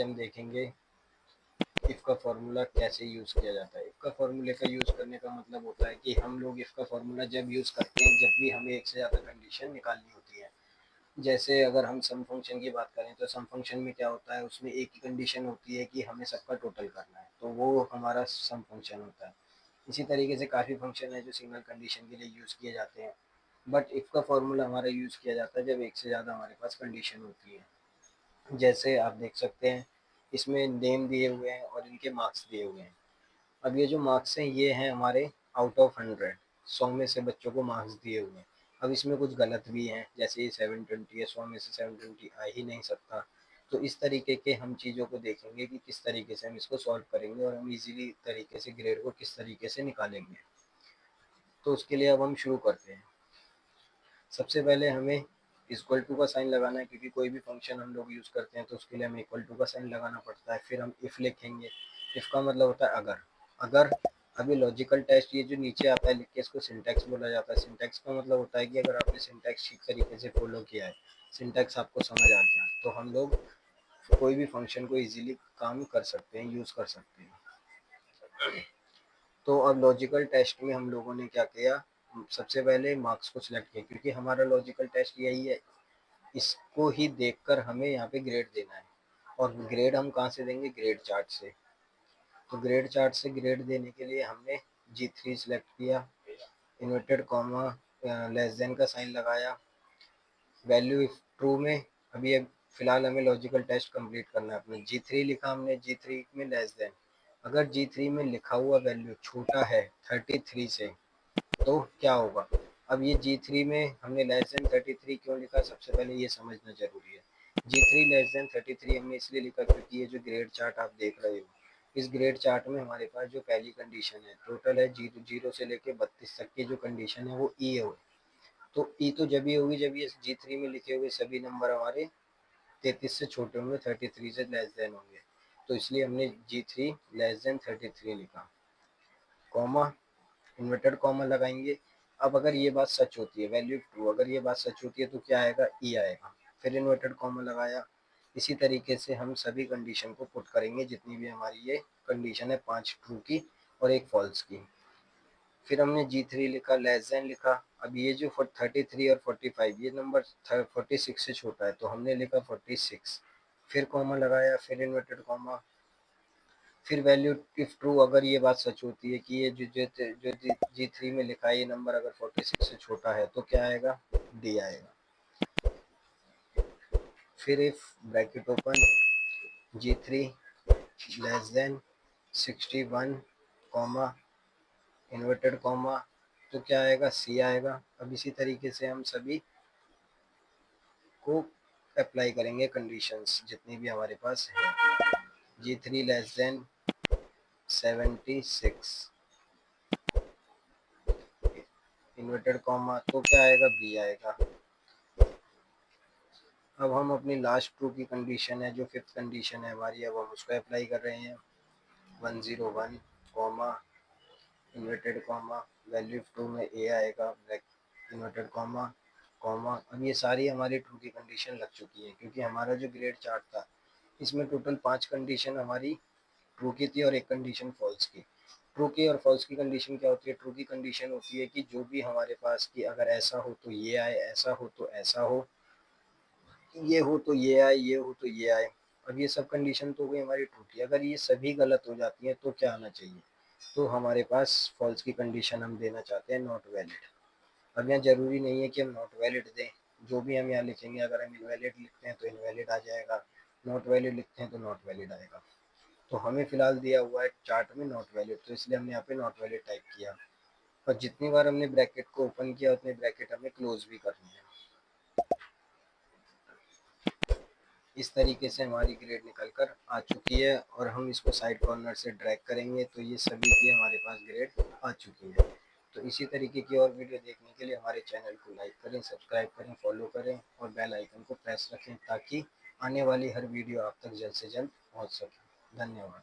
हम देखेंगे इफ़ का फार्मूला कैसे यूज़ किया जाता है। इफ़ का फार्मूले का यूज़ करने का मतलब होता है कि हम लोग इफ़ का फार्मूला जब यूज़ करते हैं जब भी हमें एक से ज़्यादा कंडीशन निकालनी होती है। जैसे अगर हम सम फंक्शन की बात करें तो सम फंक्शन में क्या होता है, उसमें एक ही कंडीशन होती है कि हमें सबका टोटल करना है, तो वो हमारा सम फंक्शन होता है। इसी तरीके से काफ़ी फंक्शन है जो सिंगल कंडीशन के लिए यूज़ किए जाते हैं, बट इफ़ का फार्मूला हमारा यूज़ किया जाता है जब एक से ज़्यादा हमारे पास कंडीशन होती है। जैसे आप देख सकते हैं इसमें नेम दिए हुए हैं और इनके मार्क्स दिए हुए हैं। अब ये जो मार्क्स हैं ये हैं हमारे आउट ऑफ 100, 100 में से बच्चों को मार्क्स दिए हुए हैं। अब इसमें कुछ गलत भी हैं, जैसे ये 720 है, 100 में से 720 आ ही नहीं सकता। तो इस तरीके के हम चीज़ों को देखेंगे कि किस तरीके से हम इसको सॉल्व करेंगे और हम इजीली तरीके से ग्रेड को किस तरीके से निकालेंगे। तो उसके लिए अब हम शुरू करते हैं। सबसे पहले हमें इक्वल टू का साइन लगाना है, क्योंकि कोई भी फंक्शन हम लोग यूज़ करते हैं तो उसके लिए हमें इक्वल टू का साइन लगाना पड़ता है। फिर हम इफ़ लिखेंगे। इफ़ का मतलब होता है अगर। अगर अभी लॉजिकल टेस्ट ये जो नीचे आता है लिख के, इसको सिंटैक्स बोला जाता है। सिंटैक्स का मतलब होता है कि अगर आपने सिंटैक्स ठीक तरीके से फॉलो किया है, सिंटैक्स आपको समझ आ गया, तो हम लोग कोई भी फंक्शन को इजीली काम कर सकते हैं, यूज़ कर सकते हैं। तो अब लॉजिकल टेस्ट में हम लोगों ने क्या किया, सबसे पहले मार्क्स को सिलेक्ट किया, क्योंकि हमारा लॉजिकल टेस्ट यही है। इसको ही देखकर हमें यहाँ पे ग्रेड देना है, और ग्रेड हम कहाँ से देंगे, ग्रेड चार्ट से। तो ग्रेड चार्ट से ग्रेड देने के लिए हमने G3 सिलेक्ट किया, इन्वर्टेड कॉमा लेस देन का साइन लगाया, वैल्यू इफ ट्रू में। अभी अब फिलहाल हमें लॉजिकल टेस्ट कंप्लीट करना है अपने। G3 लिखा हमने, G3 में लेस देन। अगर G3 में लिखा हुआ वैल्यू छोटा है 33 से तो क्या होगा। अब ये G3 में हमने लेस देन 33 क्यों लिखा, सबसे पहले ये समझना जरूरी है। G3 लेस देन 33 हमने इसलिए लिखा क्योंकि ये जो ग्रेड चार्ट आप देख रहे हो, इस ग्रेड चार्ट में हमारे पास जो पहली कंडीशन है टोटल है 0 से लेके 32 तक की जो कंडीशन है वो ई है। तो ई तो जब ही होगी जब ये G3 में लिखे हुए सभी नंबर हमारे 33 से छोटे होंगे, 33 से लेस देन होंगे। तो इसलिए हमने G3 लेस देन 33 लिखा, कॉमा, इन्वर्टेड कॉमा लगाएंगे। अब अगर ये बात सच होती है, वैल्यू ट्रू, अगर ये बात सच होती है तो क्या आएगा, ई आएगा। फिर इन्वर्टेड कॉमा लगाया। इसी तरीके से हम सभी कंडीशन को पुट करेंगे, जितनी भी हमारी ये कंडीशन है, 5 ट्रू की और एक फॉल्स की। फिर हमने G3 लिखा, लेस देन लिखा। अब ये जो 33 और 45 ये नंबर 46 से छोटा है, तो हमने लिखा 46। फिर कॉमा लगाया, फिर इन्वर्टेड कॉमा। फिर वैल्यू इफ ट्रू, अगर ये बात सच होती है कि ये जो G3 में लिखा है ये नंबर अगर 46 से छोटा है तो क्या आएगा, डी आएगा। फिर if bracket open, G3 less than 61 comma, inverted comma, तो क्या आएगा, सी आएगा। अब इसी तरीके से हम सभी को अप्लाई करेंगे कंडीशंस जितनी भी हमारे पास है। G3 less than 76 inverted comma, तो क्या आएगा, बी आएगा। अब हम अपनी लास्ट ट्रू की कंडीशन है जो फिफ्थ कंडीशन है हमारी, अब हम उसको अप्लाई कर रहे हैं। 101 comma, inverted comma, value true में ए आएगा, इन्वर्टेड कॉमा, कॉमा। अब ये सारी हमारी ट्रू की कंडीशन लग चुकी है, क्योंकि हमारा जो ग्रेड चार्ट था इसमें टोटल 5 कंडीशन हमारी ट्रू की थी और एक कंडीशन फॉल्स की। ट्रू की और फॉल्स की कंडीशन क्या होती है, ट्रू की कंडीशन होती है कि जो भी हमारे पास कि अगर ऐसा हो तो ये आए, ऐसा हो तो ऐसा हो, ये हो तो ये आए, ये हो तो ये आए। अब ये सब कंडीशन तो हो गई हमारी ट्रू की। अगर ये सभी गलत हो जाती हैं तो क्या आना चाहिए, तो हमारे पास फॉल्स की कंडीशन हम देना चाहते हैं, नॉट वैलिड। अब यहाँ जरूरी नहीं है कि हम नॉट वैलिड दें, जो भी हम यहाँ लिखेंगे, अगर हम इनवैलिड लिखते हैं तो इनवैलिड आ जाएगा, नॉट वैलिड लिखते हैं तो नॉट वैलिड आएगा। तो हमें फिलहाल दिया हुआ है चार्ट में नॉट वैलिड, तो इसलिए हमने यहाँ पे नॉट वैलिड टाइप किया। और जितनी बार हमने ब्रैकेट को ओपन किया उतने ब्रैकेट हमें क्लोज भी करनी है। इस तरीके से हमारी ग्रेड निकल कर आ चुकी है, और हम इसको साइड कॉर्नर से ड्रैग करेंगे तो ये सभी की हमारे पास ग्रेड आ चुकी है। तो इसी तरीके की और वीडियो देखने के लिए हमारे चैनल को लाइक करें, सब्सक्राइब करें, फॉलो करें और बेल आइकन को प्रेस रखें, ताकि आने वाली हर वीडियो आप तक जल्द से जल्द पहुंच सके। धन्यवाद।